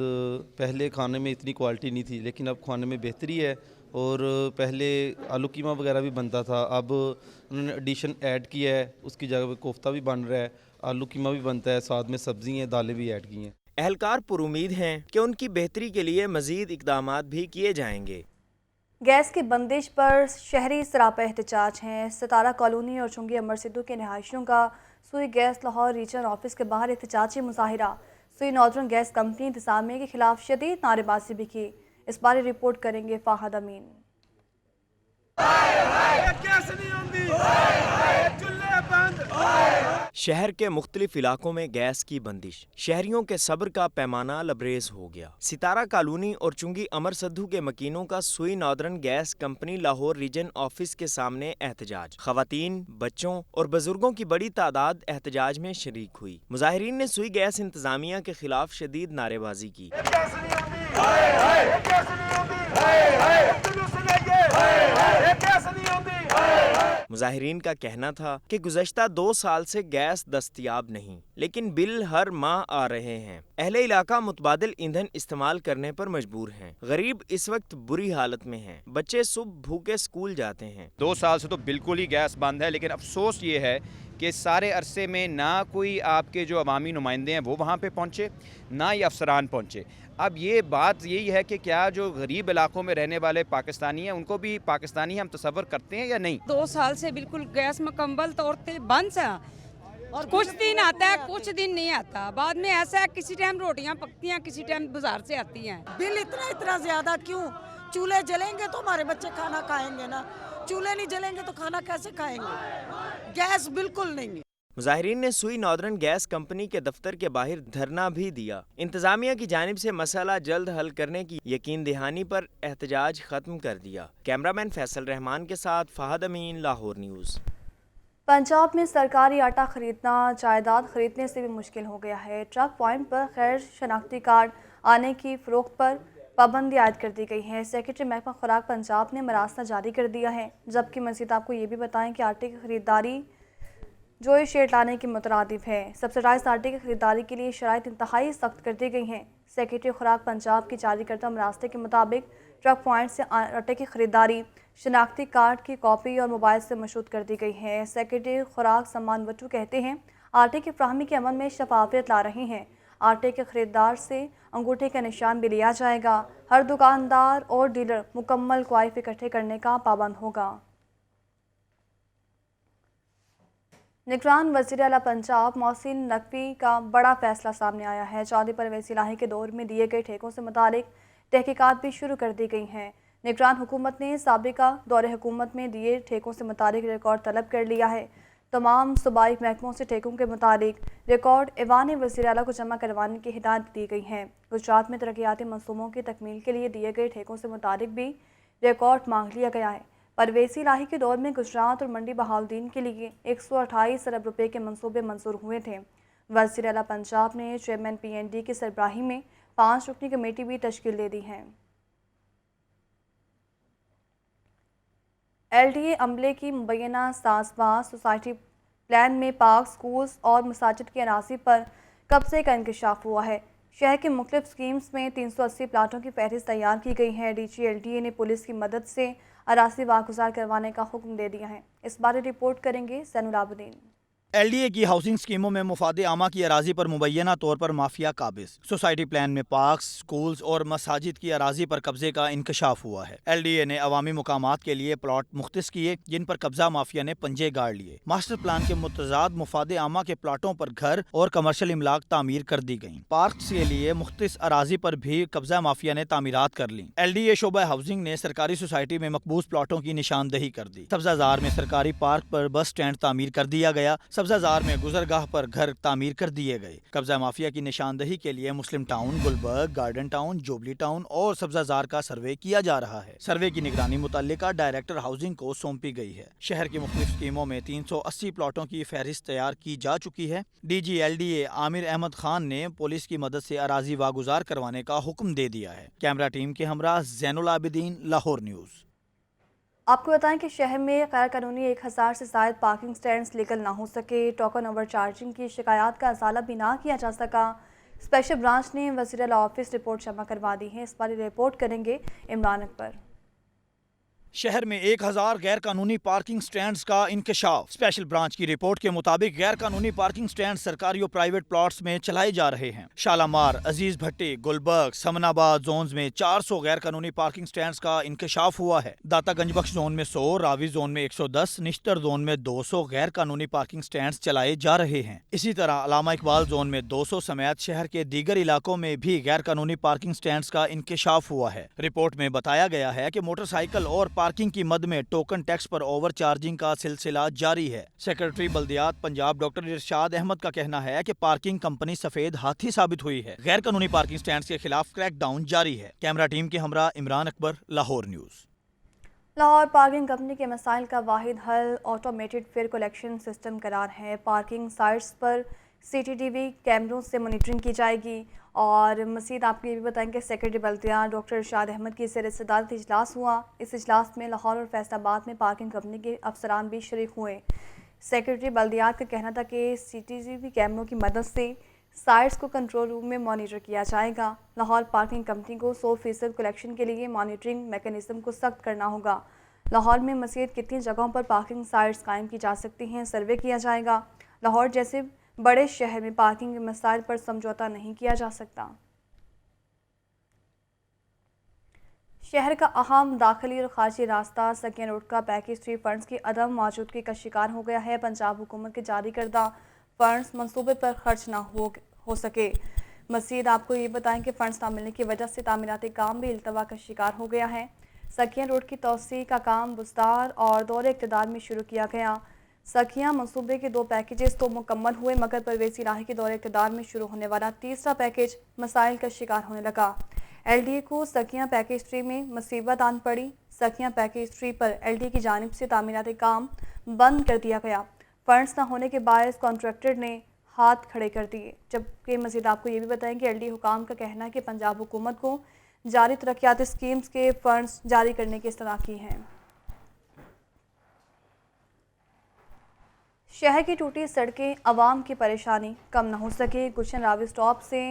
N: पहले खाने में इतनी क्वालिटी नहीं थी, लेकिन अब खाने में बेहतरी है और पहले आलू कीमा वगैरह भी बनता था, अब उन्होंने एडिशन ऐड किया है, उसकी जगह पे कोफ्ता भी बन रहा है, आलू कीमा भी बनता है, साथ में सब्जी हैं, दालें भी ऐड की हैं।
E: एहलकार पुरुमीद हैं कि उनकी बेहतरी के लिए मजीद इक़दामात भी किए जाएंगे।
A: गैस की बंदिश पर शहरी सरापा एहतजाज हैं। सितारा कॉलोनी और चुंगी अमर सिद्धू के रिहायशियों का सुई गैस लाहौर रीजन ऑफिस के बाहर एहतजाजी मुजाहिरा। सुई नॉर्दर्न गैस कंपनी इंतजामिया के खिलाफ शदीद नारेबाजी भी की। इस बारे रिपोर्ट करेंगे फाहद अमीन।
E: शहर के मुख्तलिफ इलाकों में गैस की बंदिश, शहरियों के सब्र का पैमाना लबरेज हो गया। सितारा कॉलोनी और चुंगी अमर सिद्धू के मकीनों का Sui northern gas company Lahore region office के सामने एहतजाज। खवातीन, बच्चों और बुजुर्गों की बड़ी तादाद एहतजाज में शरीक हुई। मुजाहिरीन ने सुई गैस इंतजामिया के खिलाफ शदीद नारेबाजी की। मुजाहिरीन का कहना था कि गुज़श्ता 2 साल से गैस दस्तयाब नहीं, लेकिन बिल हर माह आ रहे हैं। अहले इलाका मुतबादिल ईंधन इस्तेमाल करने पर मजबूर हैं। गरीब इस वक्त बुरी हालत में हैं। बच्चे सुबह भूखे स्कूल जाते हैं।
O: 2 साल से तो बिल्कुल ही गैस बंद है, लेकिन अफसोस ये है कि सारे अरसे में ना कोई आपके जो अवामी नुमाइंदे हैं वो वहाँ पे पहुँचे, ना ही अफसरान पहुँचे। अब ये बात यही है कि क्या जो गरीब इलाकों में रहने वाले पाकिस्तानी हैं उनको भी पाकिस्तानी हम तसव्वुर करते हैं या नहीं?
P: 2 साल से बिल्कुल गैस मुकम्मल तौर पे बंद है और कुछ दिन आता है, कुछ दिन नहीं आता। बाद में ऐसा है किसी टाइम रोटियां पकती हैं, किसी टाइम बाजार से आती हैं।
Q: बिल इतना ज़्यादा क्यों? चूल्हे जलेंगे तो हमारे बच्चे खाना खाएंगे ना, चूल्हे नहीं जलेंगे तो खाना कैसे खाएंगे? गैस बिल्कुल नहीं।
E: मुजाहिरीन ने सुई नॉर्दर्न गैस कंपनी के दफ्तर के बाहर धरना भी दिया। इंतजामिया की जानिब से मसला जल्द हल करने की यकीन दहानी पर एहतजाज खत्म कर दिया। कैमरामैन फैसल रहमान के साथ फहद अमीन, लाहौर न्यूज़।
A: पंजाब में सरकारी आटा खरीदना जायदाद खरीदने से भी मुश्किल हो गया है। ट्रक पॉइंट पर गैर शनाख्ती कार्ड आने की फ़रोख्त पर पाबंदी आयद कर दी गई है। सेक्रेटरी महकमा खुराक पंजाब ने मरासला जारी कर दिया है। जबकि मज़ीद आपको ये भी बताएं कि आटे की खरीदारी जोई शेड लाने की मुतरादिफ है। सब्सिडाइज आटे की खरीदारी के लिए शराइत इंतहाई सख्त कर दी गई हैं। सेक्रेटरी खुराक पंजाब की जारी करदा मरासले के मुताबिक ट्रक पॉइंट से आटे की खरीदारी शनाख्ती कार्ड की कॉपी और मोबाइल से मशरूत कर दी गई है। सेक्रेटरी खुराक समान वट्टू कहते हैं आटे की फ्राहमी के अमल में शफाफियत ला रहे हैं। आटे के खरीदार से अंगूठे का निशान भी लिया जाएगा। हर दुकानदार और डीलर मुकम्मल क्वाइफ इकट्ठे करने का पाबंद होगा। निगरान वज़ीर आला पंजाब मोहसिन नकवी का बड़ा फैसला सामने आया है। चौधरी परवेज़ इलाही के दौर में दिए गए ठेकों से मुतालिक तहकीकात भी शुरू कर दी गई हैं। निगरान हुकूमत ने साबिका दौरे हुकूमत में दिए ठेकों से मुतालिक रिकॉर्ड तलब कर लिया है। तमाम सूबाई महकमों से ठेकों के मुतालिक रिकॉर्ड ऐवान वज़ीर आला को जमा करवाने की हिदायत दी गई है। गुजरात में तरक्याती मंसूबों की तकमील के लिए दिए गए ठेकों से मुतालिक भी रिकॉर्ड मांग लिया गया है। परवेज़ इलाही के दौर में गुजरात और मंडी बहाउद्दीन के लिए 128 अरब रुपए के मंसूबे मंजूर हुए थे। वज़ीर आला पंजाब ने चेयरमैन PND की सरबराही में 5 रुकनी कमेटी भी तश्कील दे दी है। LDA अमले की मुबैना साज़बाज़ सोसाइटी प्लान में पार्क, स्कूल्स और मसाजिद की अराज़ी पर कब्जे का इंकशाफ हुआ है। शहर के मुख्तलिफ स्कीम्स में 380 प्लाटों की फहरिस्त तैयार की गई है। DG LDA ने पुलिस की मदद से अराज़ी वागुजार करवाने का हुक्म दे दिया है। इस बारे रिपोर्ट करेंगे सैनुल आबदीन।
O: LDA की हाउसिंग स्कीमों में मुफादे आमा की अराजी पर मुबैना तौर पर माफिया काबिज। सोसाइटी प्लान में पार्क्स, स्कूल्स और मसाजिद की अराजी पर कब्जे का इंकशाफ हुआ है। LDA ने अवामी मुकामात के लिए प्लॉट मुख्तस किए जिन पर कब्जा माफिया ने पंजे गाड़ लिए। मास्टर प्लान के मुतजाद मुफादे आमा के प्लाटों पर घर और कमर्शल इमलाक तामीर कर दी गई। पार्क्स के लिए मुख्तस अराजी पर भी कब्जा माफिया ने तामीरात कर ली। LDA शोबा हाउसिंग ने सरकारी सोसाइटी में मकबूज प्लाटों की निशानदही कर दी। सब्जाजार में सरकारी पार्क पर बस स्टैंड तामीर कर दिया गया। सब्जाजार में गुजरगाह पर घर तामीर कर दिए गए। कब्जा माफिया की निशानदही के लिए मुस्लिम टाउन, गुलबर्ग, गार्डन टाउन, जुबली टाउन और सब्जाजार का सर्वे किया जा रहा है। सर्वे की निगरानी मुतल्लिका डायरेक्टर हाउसिंग को सौंपी गई है। शहर की मुख्तलिफ स्कीमों में 380 प्लॉटों की फहरिस्त तैयार की जा चुकी है। DG LDA आमिर अहमद खान ने पुलिस की मदद से अराजी वागुजार करवाने का हुक्म दे दिया है। कैमरा टीम के हमरा ज़ैनुल आबिदीन, लाहौर न्यूज़।
A: आपको बताएं कि शहर में गैर कानूनी 1000 से ज़ायद पार्किंग स्टैंड्स लीगल ना हो सके। टोकन ओवर चार्जिंग की शिकायत का असाला भी ना किया जा सका। स्पेशल ब्रांच ने वज़ीर आला ऑफिस रिपोर्ट जमा करवा दी है। इस बारे रिपोर्ट करेंगे इमरान अकबर।
O: शहर में 1000 गैर कानूनी पार्किंग स्टैंड्स का इंकशाफ। स्पेशल ब्रांच की रिपोर्ट के मुताबिक गैर कानूनी पार्किंग स्टैंड सरकारी और प्राइवेट प्लॉट्स में चलाए जा रहे हैं। शालामार, अजीज भट्टी, गुलबर्ग, समनाबाद जोन्स में 400 गैर कानूनी पार्किंग स्टैंड्स का इंकशाफ हुआ है। दाता गंजबख्श जोन में 100, रावी जोन में 110, निश्तर जोन में 200 गैर कानूनी पार्किंग स्टैंड्स चलाए जा रहे हैं। इसी तरह अलामा इकबाल जोन में 200 समेत शहर के दीगर इलाकों में भी गैर कानूनी पार्किंग स्टैंड्स का इंकशाफ हुआ है। रिपोर्ट में बताया गया है कि मोटरसाइकिल और पार्किंग की मद में टोकन टैक्स पर ओवर चार्जिंग का सिलसिला जारी है। सेक्रेटरी बल्दियात पंजाब डॉक्टर इरशाद अहमद का कहना है कि पार्किंग कंपनी सफेद हाथी साबित हुई है। गैर कानूनी पार्किंग स्टैंड्स के खिलाफ क्रैकडाउन जारी है। कैमरा टीम के हमरा Imran Akbar, Lahore news.
A: Lahore parking company के मसाइल का वाहिद हल ऑटोमेटेड फेयर कलेक्शन सिस्टम करार है। पार्किंग साइट्स पर CCTV कैमरों से मॉनिटरिंग की जाएगी। और मज़ीद आपको ये भी बताएं कि सेक्रेटरी बल्दिया डॉक्टर इरशाद अहमद की ज़ेर-ए-सदारत इजलास हुआ। इस इजलास में लाहौर और फैसलाबाद में पार्किंग कंपनी के अफसरान भी शरीक हुए। सेक्रेटरी बल्दियात का कहना था कि CCTV कैमरों की मदद से साइट्स को कंट्रोल रूम में मॉनिटर किया जाएगा। लाहौर पार्किंग कंपनी को 100% कलेक्शन के लिए मॉनिटरिंग मैकेनिज्म को सख्त करना होगा। लाहौर में मज़ीद कितनी जगहों पर पार्किंग साइट्स कायम की जा सकती हैं, सर्वे किया जाएगा। लाहौर जैसे बड़े शहर में पार्किंग के मसाइल पर समझौता नहीं किया जा सकता। शहर का अहम दाखिली और खारजी रास्ता सकिया रोड का पैकेज 3 फंड्स की अदम मौजूदगी का शिकार हो गया है। पंजाब हुकूमत के जारी करदा फंड्स मंसूबे पर खर्च ना हो सके। मज़ीद आपको ये बताएं कि फंड्स ना मिलने की वजह से तामीराती काम भी इल्तवा का शिकार हो गया है। सकिया रोड की तोसी का काम बुस्तार और दौरे इक़्तिदार में शुरू किया गया। सकिया मंसूबे के 2 पैकेजेस तो मुकम्मल हुए, मगर परवेज़ इलाही के दौरे इक़्तिदार में शुरू होने वाला तीसरा पैकेज मसाइल का शिकार होने लगा। LDA को सकिया पैकेज 3 में मुसीबत आन पड़ी। सकिया पैकेज 3 पर LDA की जानिब से तामीराती काम बंद कर दिया गया। फंड्स न होने के बायस कॉन्ट्रैक्टर ने हाथ खड़े कर दिए। जबकि मज़ीद आपको ये भी बताएं कि LDA हुकाम का कहना है कि पंजाब हुकूमत को जारी तरक्याती स्कीम्स के फंड्स जारी करने की इस्तदा की हैं। शहर की टूटी सड़कें अवाम की परेशानी कम न हो सके। गुलशन रावी स्टॉप से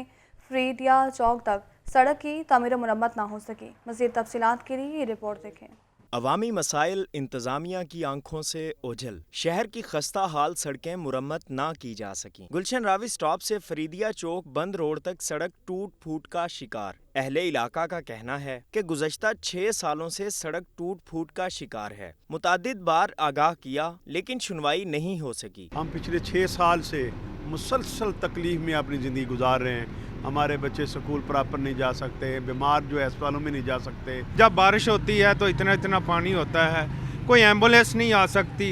A: फ्रीदिया चौक तक सड़क की तामीर मुरम्मत ना हो सकी। मज़ीद तफसीलात के लिए ये रिपोर्ट देखें।
E: अवामी मसाइल इंतज़ामिया की आंखों से ओझल। शहर की खस्ता हाल सड़कें मुरम्मत ना की जा सकी। गुलशन रावी स्टॉप से फरीदिया चौक बंद रोड तक सड़क टूट फूट का शिकार। अहले इलाका का कहना है कि गुज़श्ता 6 सालों से सड़क टूट फूट का शिकार है। मुतादिद बार आगाह किया लेकिन सुनवाई नहीं हो सकी।
R: हम पिछले 6 साल से मुसलसल तकलीफ में अपनी ज़िंदगी गुजार रहे हैं। हमारे बच्चे स्कूल प्रॉपर नहीं जा सकते, बीमार जो है अस्पतालों में नहीं जा सकते। जब बारिश होती है तो इतना इतना पानी होता है, कोई एम्बुलेंस नहीं आ सकती।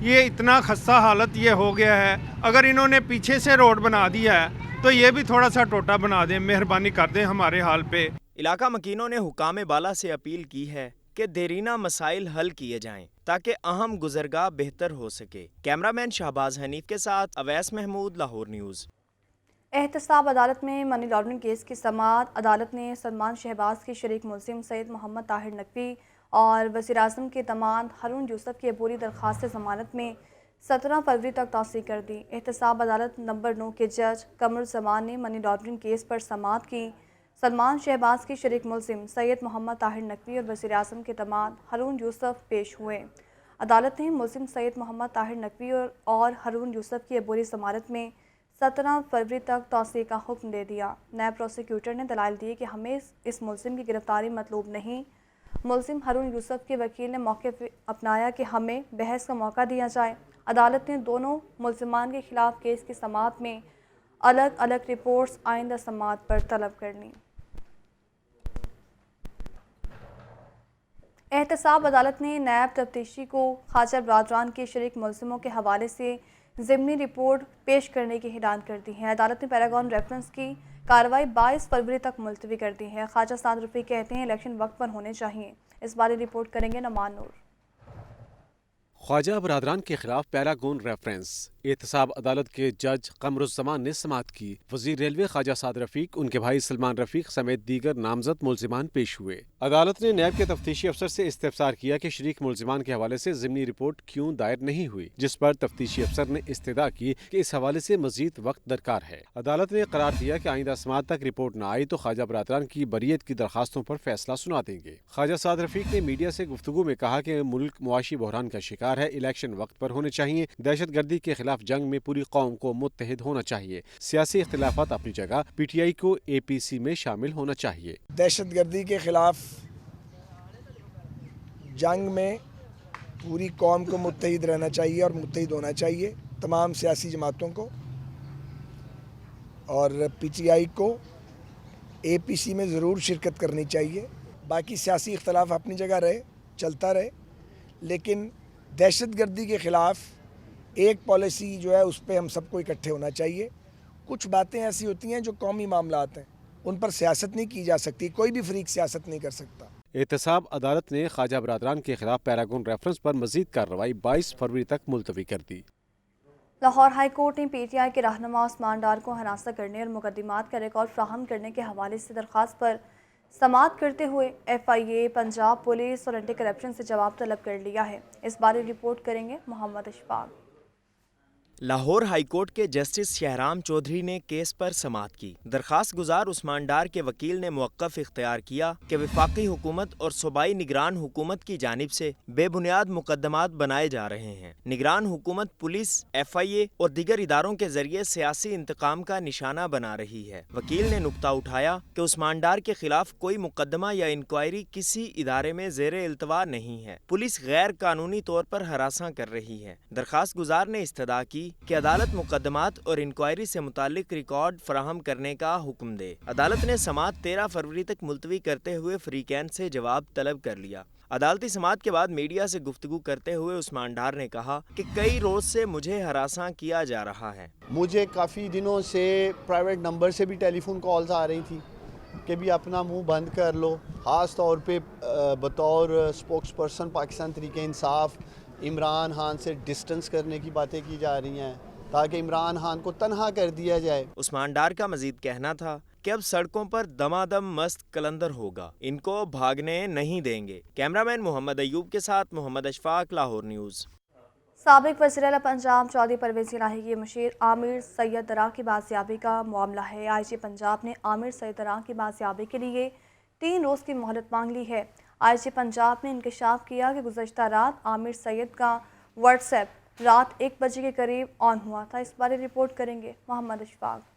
R: ये इतना खस्ता हालत ये हो गया है। अगर इन्होंने पीछे से रोड बना दिया है तो ये भी थोड़ा सा टोटा बना दें, मेहरबानी कर दें हमारे हाल पे।
E: इलाका मकीनों ने हुकाम बाला से अपील की है कि देरीना मसाइल हल किए जाएं ताकि अहम गुजरगाह बेहतर हो सके। कैमरामैन शाहबाज हनीफ के साथ अवैस महमूद, लाहौर न्यूज़।
A: एहतसाब अदालत में मनी लॉन्ड्रिंग केस की समाअत। अदालत ने सलमान शहबाज के शरीक मुलजिम सैयद मोहम्मद ताहिर नकवी और वज़ीर-ए-आज़म के दामाद हारून यूसुफ की अबूरी दरख्वास्त ज़मानत में 17 फरवरी तक तौसीक़ कर दी। एहतसाब अदालत नंबर 9 के जज कमरुज़्ज़मान ने मनी लॉन्ड्रिंग केस पर समाअत की। सलमान शहबाज के शरीक मुलजिम सैयद मोहम्मद ताहिर नकवी और वज़ीर-ए-आज़म के दामाद हारून यूसुफ पेश हुए। अदालत ने मुलजिम सैयद मोहम्मद ताहिर नकवी और हारून यूसुफ की अबूरी ज़मानत में 17 फरवरी तक तौसीक़ का हुक्म दे दिया। नायब प्रोसिक्यूटर ने दलाइल दिए कि हमें इस मुलजिम की गिरफ्तारी मतलूब नहीं। मुलजिम हारून यूसुफ के वकील ने मौक़िफ़ अपनाया कि हमें बहस का मौका दिया जाए। अदालत ने दोनों मुलजिमान के खिलाफ केस की समाअत में अलग अलग रिपोर्ट्स आइंदा समाअत पर तलब कर लीं। एहतसाब अदालत ने नायब तफ्तीशी को ख्वाजा बरादरान के शरीक मुलजिमों के हवाले से ज़िमनी रिपोर्ट पेश करने की हिदायत कर दी है। अदालत ने पैरागॉन रेफरेंस की कार्रवाई 22 फरवरी तक मुलतवी कर दी है। ख्वाजा साद रफ़ी कहते हैं इलेक्शन वक्त पर होने चाहिए। इस बारे रिपोर्ट करेंगे नमान नूर।
S: ख्वाजा बरादरान के खिलाफ पैरागॉन रेफरेंस। एहतसाब अदालत के जज कमरुज़्ज़मान ने समाअत की। वज़ीर रेलवे ख्वाजा साद रफ़ीक, उनके भाई सलमान रफ़ीक समेत दीगर नामजद मुलजिमान पेश हुए। अदालत ने नैब के तफ्तीशी अफसर से इस्तिफ़सार किया कि शरीक मुलजिमान के हवाले से ज़िमनी रिपोर्ट क्यों दायर नहीं हुई, जिस पर तफ्तीशी अफसर ने इस्तदा की कि इस हवाले से मज़ीद वक्त दरकार है। अदालत ने करार दिया कि आइंदा समाअत तक रिपोर्ट न आई तो ख्वाजा बरादरान की बरीयत की दरखास्तों पर फैसला सुना देंगे। ख्वाजा साद रफ़ीक ने मीडिया से गुफ्तगू में कहा कि मुल्क मुआशी बहरान का शिकार है, इलेक्शन वक्त पर होने चाहिए। दहशत गर्दी के खिलाफ जंग में पूरी कौम को मुत्तहिद होना चाहिए। सियासी इख्तिलाफात अपनी जगह, PTI को APC में शामिल होना चाहिए।
T: दहशत गर्दी के खिलाफ जंग में पूरी कौम को मुत्तहिद रहना चाहिए और मुत्तहिद होना चाहिए तमाम सियासी जमातों को, और PTI को APC में ज़रूर शिरकत करनी चाहिए। बाकी सियासी इख्तिलाफ अपनी जगह रहे, चलता रहे, लेकिन दहशत गर्दी के ख़िलाफ़ एक पॉलिसी जो है उस पर हम सबको इकट्ठे होना चाहिए। कुछ बातें ऐसी होती हैं जो कौमी मामलात हैं, उन पर सियासत नहीं की जा सकती, कोई भी फरीक सियासत नहीं कर सकता।
S: एहतसाब अदालत ने ख्वाजा बरादरान के खिलाफ पैरागॉन रेफरेंस पर मजीद कार्रवाई 22 फरवरी तक मुलतवी कर दी।
A: लाहौर हाई कोर्ट ने PTI के रहनुमा उस्मान डार को हरासा करने और मुकदमात का रिकॉर्ड फ्राहम करने के हवाले से दरख्वास्त पर समाअत करते हुए FIA, पंजाब पुलिस और एंटी करप्शन से जवाब तलब कर लिया है। इस बारे रिपोर्ट करेंगे मोहम्मद अशफाक।
E: लाहौर हाई कोर्ट के जस्टिस शहराम चौधरी ने केस पर समाअत की। दरखास्त गुजार उस्मान डार के वकील ने मुवक्कफ इख्तियार किया कि वफाकी हुकूमत और सूबाई निगरान हुकूमत की जानिब से बेबुनियाद मुकदमात बनाए जा रहे हैं। निगरान हुकूमत पुलिस, FIA और दीगर इदारों के जरिए सियासी इंतकाम का निशाना बना रही है। वकील ने नुक्ता उठाया कि उस्मान डार के खिलाफ कोई मुकदमा या इंक्वायरी किसी इदारे में ज़ेरे इल्तवा नहीं है। पुलिस गैर कानूनी तौर पर हरासा कर रही है। दरखास्त गुजार ने इस्तदा की कि अदालत मुकदमात और इंक्वायरी से मुतालिक रिकॉर्ड फराहम करने का हुक्म दे। अदालत ने समाअत 13 फरवरी तक मुलतवी करते हुए फ्रीकैन से जवाब तलब कर लिया। अदालती समाअत के बाद मीडिया से गुफ्तगू करते हुए उस्मान डार ने कहा कि कई रोज से मुझे हरासा किया जा रहा है।
U: मुझे काफ़ी दिनों से प्राइवेट नंबर से भी टेलीफोन कॉल्स आ रही थी कि भी अपना मुंह बंद कर लो। ख़ास तौर पे बतौर स्पोक्स पर्सन पाकिस्तान तहरीक इंसाफ इमरान खान से डिस्टेंस करने की बातें की जा रही हैं ताकि इमरान खान को तन्हा कर दिया जाए।
E: उस्मान डार का मजीद कहना था कि अब सड़कों पर दमादम मस्त कलंदर होगा, इनको भागने नहीं देंगे। कैमरामैन मोहम्मद अयूब के साथ मोहम्मद अशफाक, लाहौर न्यूज़।
A: साबिक वज़ीर आला पंजाब चौधरी परवेज़ इलाही की मुशीर आमिर सैयद दरा की बाजियाबी का मामला है। IG पंजाब ने आमिर सैयद दरा की बाजियाबी के लिए 3 रोज़ की मोहलत मांग ली है। IG पंजाब ने इंकशाफ किया कि गुज़श्ता रात आमिर सैयद का व्हाट्सएप रात 1 बजे के करीब ऑन हुआ था। इस बारे रिपोर्ट करेंगे मोहम्मद अशफाक।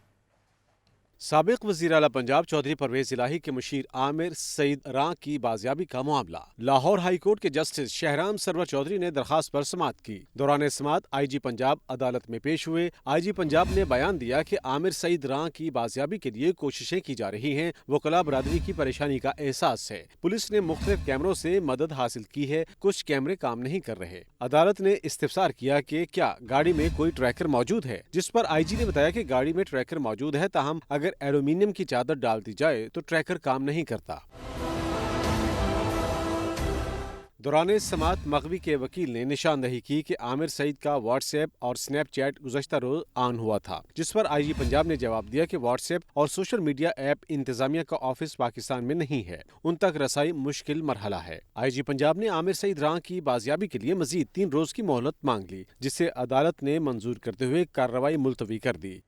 S: साबिक वज़ीर आला पंजाब चौधरी परवेज़ इलाही के मुशीर आमिर सईद रां की बाजियाबी का मामला। लाहौर हाई कोर्ट के जस्टिस शहराम सरवर चौधरी ने दरखास्त पर समाअत की। दौरान समाअत IG पंजाब अदालत में पेश हुए। IG पंजाब ने बयान दिया कि आमिर सईद रां की बाजियाबी के लिए कोशिशें की जा रही हैं। वकला बरादरी की परेशानी का एहसास है। पुलिस ने मुख्तलिफ कैमरों से मदद हासिल की है, कुछ कैमरे काम नहीं कर रहे। अदालत ने इस्तिफसार किया कि क्या गाड़ी में कोई ट्रैकर मौजूद है, जिस पर IG ने बताया कि गाड़ी में ट्रैकर मौजूद है, ताहम अगर एल्यूमिनियम की चादर डाल दी जाए तो ट्रैकर काम नहीं करता। दौरान समाअत मगवी के वकील ने निशानदही की कि आमिर सईद का व्हाट्सएप और स्नैपचैट गुज़श्ता रोज ऑन हुआ था, जिस पर IG पंजाब ने जवाब दिया कि व्हाट्सएप और सोशल मीडिया ऐप इंतजामिया का ऑफिस पाकिस्तान में नहीं है, उन तक रसाई मुश्किल मरहला है। IG पंजाब ने आमिर सईद रां की बाजियाबी के लिए मजीद 3 रोज की मोहलत मांग ली, जिसे अदालत ने मंजूर करते हुए कार्रवाई मुलतवी कर दी।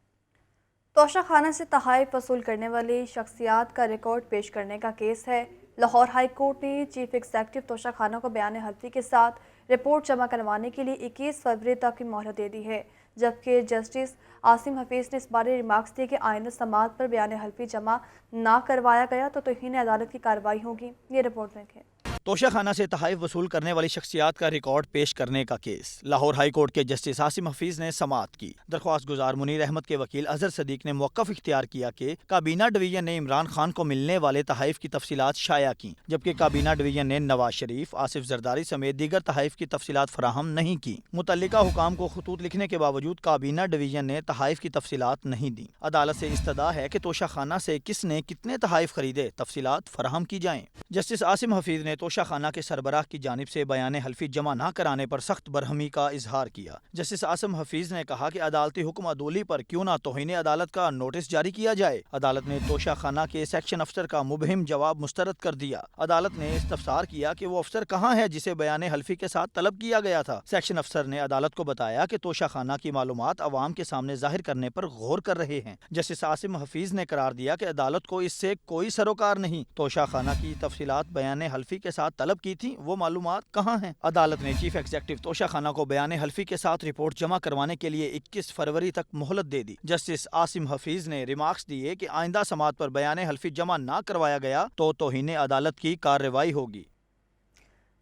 A: तोशा खाना से तहाइफ वसूल करने वाली शख्सियात का रिकॉर्ड पेश करने का केस है। लाहौर हाई कोर्ट ने चीफ एग्जीक्यूटिव तोशा खाना को बयान हल्फी के साथ रिपोर्ट जमा करवाने के लिए 21 फरवरी तक की मोहलत दे दी है, जबकि जस्टिस आसिम हफीज़ ने इस बारे रिमार्क्स दिए कि आइंदा समाअत पर बयान हल्फी जमा ना करवाया गया तो तौहीन अदालत की कार्रवाई होगी। ये रिपोर्ट देखें।
O: तोशा खाना से तहाइफ वसूल करने वाली शख्सियात का रिकॉर्ड पेश करने का केस। लाहौर हाई कोर्ट के जस्टिस आसिम हफीज़ ने समाअत की। दरख्वास्त गुजार मुनीर अहमद के वकील अजहर सदीक ने मौक़िफ़ इख्तियार किया कि काबीना डिवीजन ने इमरान खान को मिलने वाले तहाइफ की तफसीलात शाया की, जबकि काबीना डिवीजन ने नवाज शरीफ, आसिफ जरदारी समेत दीगर तहाइफ की तफसीलात फराहम नहीं की। मुतल्लिका हुकाम को खतूत लिखने के बावजूद काबीना डिवीजन ने तहाइफ की तफसीलात नहीं दी। अदालत से इस्तदा है कि तोशा खाना से किसने कितने तहाइफ खरीदे, तफसीलात फराहम की जाएँ। जस्टिस आसिम हफीज़ ने तोशा खाना के सरबराह की जानिब से बयान हल्फी जमा न कराने पर सख्त बरहमी का इजहार किया। जस्टिस आसिम हफीज ने कहा कि अदालती हुक्म अदोली पर क्यों न तौहीन अदालत का नोटिस जारी किया जाए। अदालत ने तोशा खाना के सेक्शन अफसर का मुबहिम जवाब मुस्तरद कर दिया। अदालत ने इस्तफसार किया कि वो अफसर कहाँ है जिसे बयान हल्फी के साथ तलब किया गया था। सेक्शन अफसर ने अदालत को बताया कि तोशा खाना की मालूमात अवाम के सामने जाहिर करने पर गौर कर रहे हैं। जस्टिस आसिम हफीज ने करार दिया कि अदालत को इससे कोई सरोकार नहीं। तोशा खाना की तफसीलात बयान हल्फी के साथ तलब की थी, वो मालूमात कहाँ हैं। अदालत ने चीफ एग्जीक्यूटिव तोशा खाना को बयान हल्फी के साथ रिपोर्ट जमा करवाने के लिए 21 फरवरी तक मोहलत दे दी। जस्टिस आसिम हफीज ने रिमार्क्स दिए कि आइंदा समाअत पर बयान हल्फी जमा न करवाया गया तो तौहीन अदालत की कार्रवाई होगी।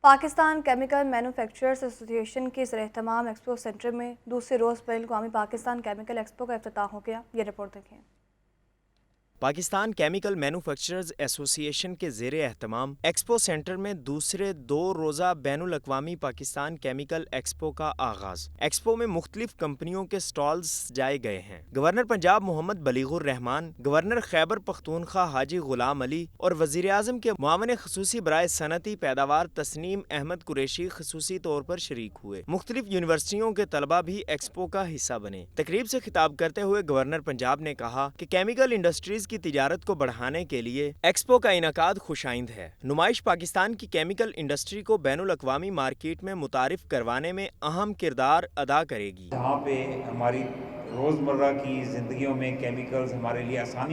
A: पाकिस्तान केमिकल मैन्युफैक्चरर्स एसोसिएशन के ज़ेर-ए-एहतमाम एक्सपो सेंटर में दूसरे रोज़ बैन-अवी पाकिस्तान केमिकल एक्सपो का इफ्तिताह हो गया। ये रिपोर्ट देखें।
E: पाकिस्तान केमिकल मैन्युफैक्चरर्स एसोसिएशन के ज़ेरे एहतमाम एक्सपो सेंटर में दूसरे 2 रोज़ा बैनुल-अक़वामी पाकिस्तान केमिकल एक्सपो का आगाज़। एक्सपो में मुख्तलिफ कंपनियों के स्टॉल्स सजाए गए हैं। गवर्नर पंजाब मोहम्मद बलीगुर रहमान, गवर्नर खैबर पख्तूनख्वा हाजी गुलाम अली और वज़ीर आज़म के मुआविन ख़ुसूसी बराए सनती पैदावार तस्नीम अहमद कुरैशी ख़ुसूसी तौर पर शरीक हुए। मुख्तलिफ यूनिवर्सिटियों के तलबा भी एक्सपो का हिस्सा बने। तकरीब से खिताब करते हुए गवर्नर पंजाब ने कहा कि केमिकल इंडस्ट्रीज केमिकल्स की तिजारत को बढ़ाने के लिए एक्सपो का इनकाद खुशाइंद है। नुमाइश पाकिस्तान की केमिकल इंडस्ट्री को बैनुल अक़वामी मार्केट में मुतारिफ करवाने में अहम किरदार अदा करेगी।
C: जहाँ पे हमारी रोज़मर्रा की ज़िंदगियों में केमिकल्स हमारे लिए आसानी